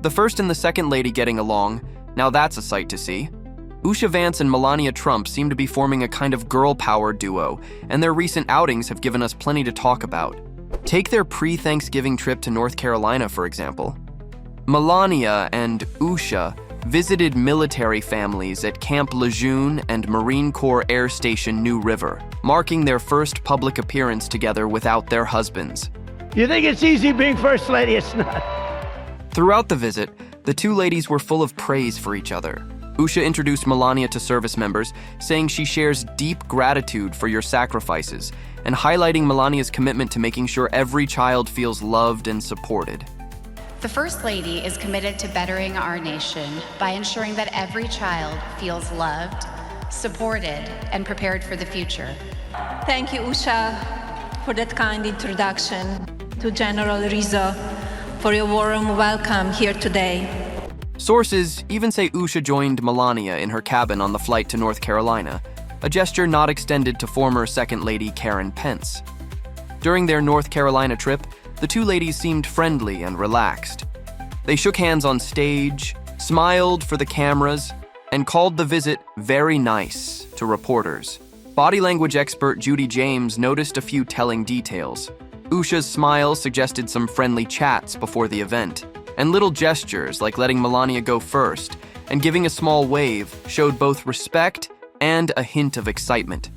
The first and the second lady getting along, now that's a sight to see. Usha Vance and Melania Trump seem to be forming a kind of girl power duo, and their recent outings have given us plenty to talk about. Take their pre-Thanksgiving trip to North Carolina, for example. Melania and Usha visited military families at Camp Lejeune and Marine Corps Air Station New River, marking their first public appearance together without their husbands. You think it's easy being First Lady? It's not. Throughout the visit, the two ladies were full of praise for each other. Usha introduced Melania to service members, saying she shares deep gratitude for your sacrifices, and highlighting Melania's commitment to making sure every child feels loved and supported. The First Lady is committed to bettering our nation by ensuring that every child feels loved, supported, and prepared for the future. Thank you, Usha, for that kind introduction, to General Rizzo for your warm welcome here today. Sources even say Usha joined Melania in her cabin on the flight to North Carolina, a gesture not extended to former Second Lady Karen Pence. During their North Carolina trip, the two ladies seemed friendly and relaxed. They shook hands on stage, smiled for the cameras, and called the visit very nice to reporters. Body language expert Judy James noticed a few telling details. Usha's smile suggested some friendly chats before the event, and little gestures like letting Melania go first and giving a small wave showed both respect and a hint of excitement.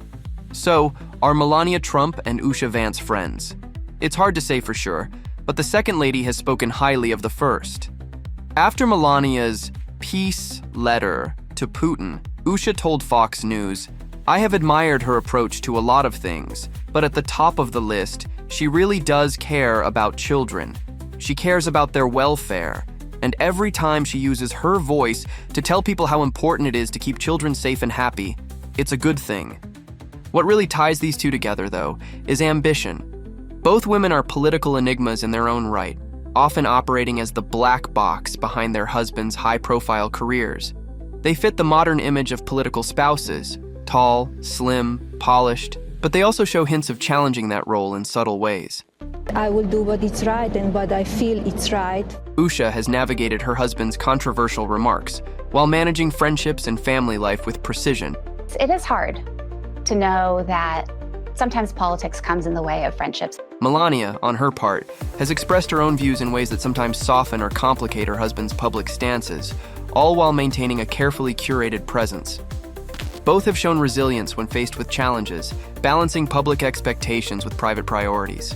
So, are Melania Trump and Usha Vance friends? It's hard to say for sure, but the second lady has spoken highly of the first. After Melania's peace letter to Putin, Usha told Fox News, "I have admired her approach to a lot of things, but at the top of the list, she really does care about children. She cares about their welfare, and every time she uses her voice to tell people how important it is to keep children safe and happy, it's a good thing." What really ties these two together, though, is ambition. Both women are political enigmas in their own right, often operating as the black box behind their husbands' high-profile careers. They fit the modern image of political spouses, tall, slim, polished, but they also show hints of challenging that role in subtle ways. I will do what is right and what I feel it's right. Usha has navigated her husband's controversial remarks while managing friendships and family life with precision. It is hard to know that sometimes politics comes in the way of friendships. Melania, on her part, has expressed her own views in ways that sometimes soften or complicate her husband's public stances, all while maintaining a carefully curated presence. Both have shown resilience when faced with challenges, balancing public expectations with private priorities.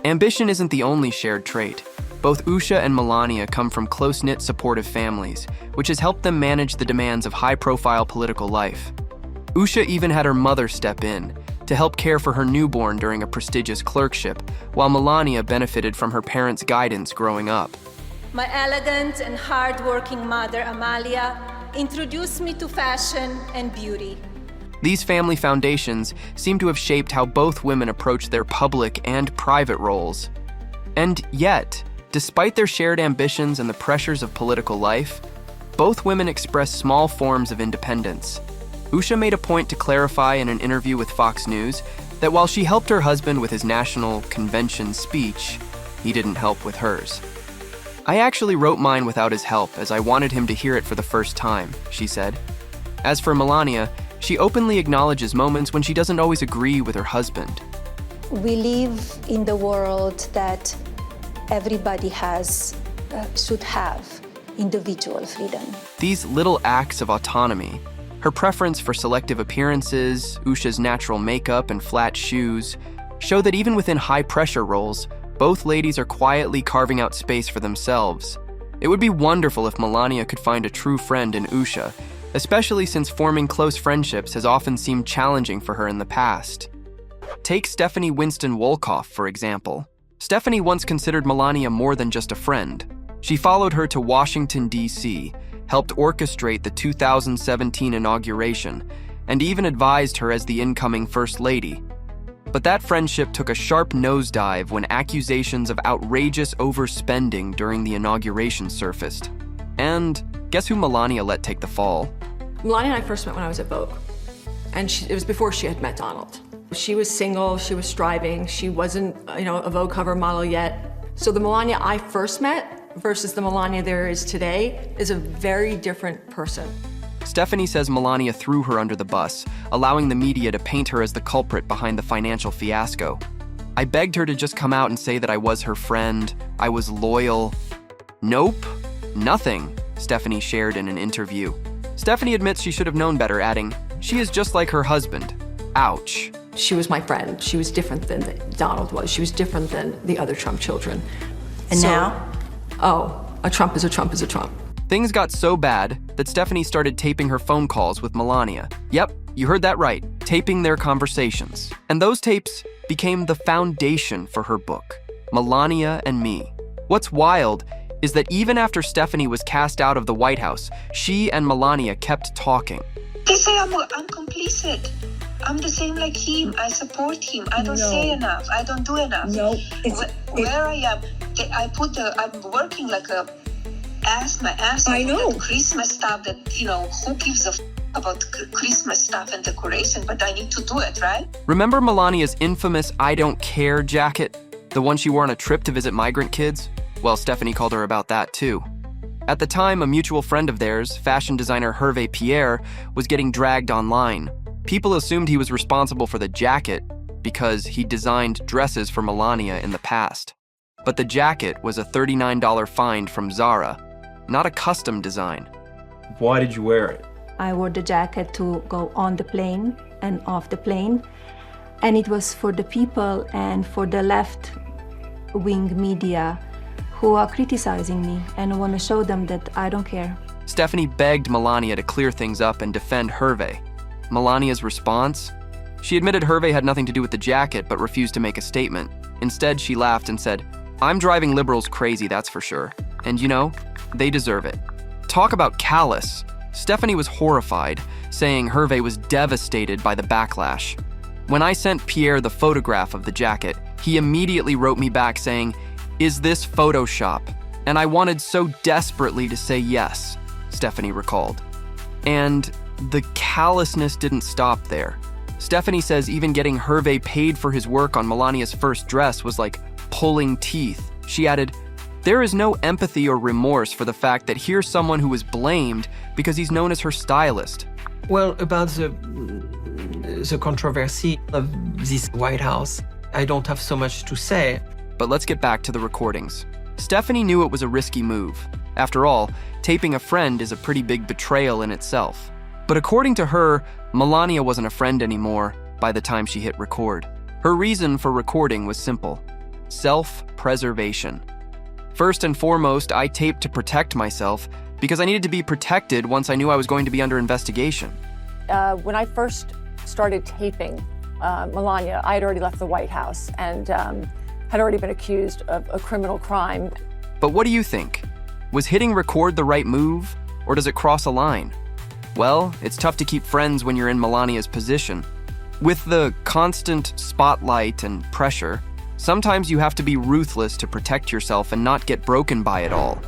Ambition isn't the only shared trait. Both Usha and Melania come from close-knit, supportive families, which has helped them manage the demands of high-profile political life. Usha even had her mother step in to help care for her newborn during a prestigious clerkship, while Melania benefited from her parents' guidance growing up. My elegant and hard-working mother, Amalia, introduced me to fashion and beauty. These family foundations seem to have shaped how both women approach their public and private roles. And yet, despite their shared ambitions and the pressures of political life, both women express small forms of independence. Usha made a point to clarify in an interview with Fox News that while she helped her husband with his national convention speech, he didn't help with hers. "I actually wrote mine without his help as I wanted him to hear it for the first time," she said. As for Melania, she openly acknowledges moments when she doesn't always agree with her husband. We live in the world that everybody should have individual freedom. These little acts of autonomy, her preference for selective appearances, Usha's natural makeup and flat shoes, show that even within high-pressure roles, both ladies are quietly carving out space for themselves. It would be wonderful if Melania could find a true friend in Usha, especially since forming close friendships has often seemed challenging for her in the past. Take Stephanie Winston Wolkoff, for example. Stephanie once considered Melania more than just a friend. She followed her to Washington, D.C., helped orchestrate the 2017 inauguration, and even advised her as the incoming First Lady. But that friendship took a sharp nosedive when accusations of outrageous overspending during the inauguration surfaced. And guess who Melania let take the fall? Melania and I first met when I was at Vogue, and it was before she had met Donald. She was single, she was striving, she wasn't, a Vogue cover model yet. So the Melania I first met versus the Melania there is today is a very different person. Stephanie says Melania threw her under the bus, allowing the media to paint her as the culprit behind the financial fiasco. I begged her to just come out and say that I was her friend, I was loyal. Nope, nothing, Stephanie shared in an interview. Stephanie admits she should have known better, adding, "She is just like her husband. Ouch." She was my friend. She was different than Donald was. She was different than the other Trump children. And now? Oh, a Trump is a Trump is a Trump. Things got so bad that Stephanie started taping her phone calls with Melania. Yep, you heard that right, taping their conversations. And those tapes became the foundation for her book, Melania and Me. What's wild is that even after Stephanie was cast out of the White House, she and Melania kept talking. They say I'm complicit. I'm the same like him. I support him. I don't say enough. I don't do enough. No, where I am, I'm working like a my ass off. I know. That Christmas stuff that, who gives a about Christmas stuff and decoration, but I need to do it, right? Remember Melania's infamous I don't care jacket? The one she wore on a trip to visit migrant kids? Well, Stephanie called her about that too. At the time, a mutual friend of theirs, fashion designer Hervé Pierre, was getting dragged online. People assumed he was responsible for the jacket because he designed dresses for Melania in the past. But the jacket was a $39 find from Zara, not a custom design. Why did you wear it? I wore the jacket to go on the plane and off the plane, and it was for the people and for the left-wing media who are criticizing me, and I want to show them that I don't care. Stephanie begged Melania to clear things up and defend Hervé. Melania's response? She admitted Hervé had nothing to do with the jacket, but refused to make a statement. Instead, she laughed and said, "I'm driving liberals crazy, that's for sure. And they deserve it." Talk about callous. Stephanie was horrified, saying Hervé was devastated by the backlash. When I sent Pierre the photograph of the jacket, he immediately wrote me back saying, "Is this Photoshop?" And I wanted so desperately to say yes, Stephanie recalled. And the callousness didn't stop there. Stephanie says even getting Hervé paid for his work on Melania's first dress was like pulling teeth. She added, "There is no empathy or remorse for the fact that here's someone who was blamed because he's known as her stylist." Well, about the controversy of this White House, I don't have so much to say. But let's get back to the recordings. Stephanie knew it was a risky move. After all, taping a friend is a pretty big betrayal in itself. But according to her, Melania wasn't a friend anymore by the time she hit record. Her reason for recording was simple: self-preservation. First and foremost, I taped to protect myself because I needed to be protected once I knew I was going to be under investigation. When I first started taping Melania, I had already left the White House and had already been accused of a criminal crime. But what do you think? Was hitting record the right move, or does it cross a line? Well, it's tough to keep friends when you're in Melania's position. With the constant spotlight and pressure, sometimes you have to be ruthless to protect yourself and not get broken by it all.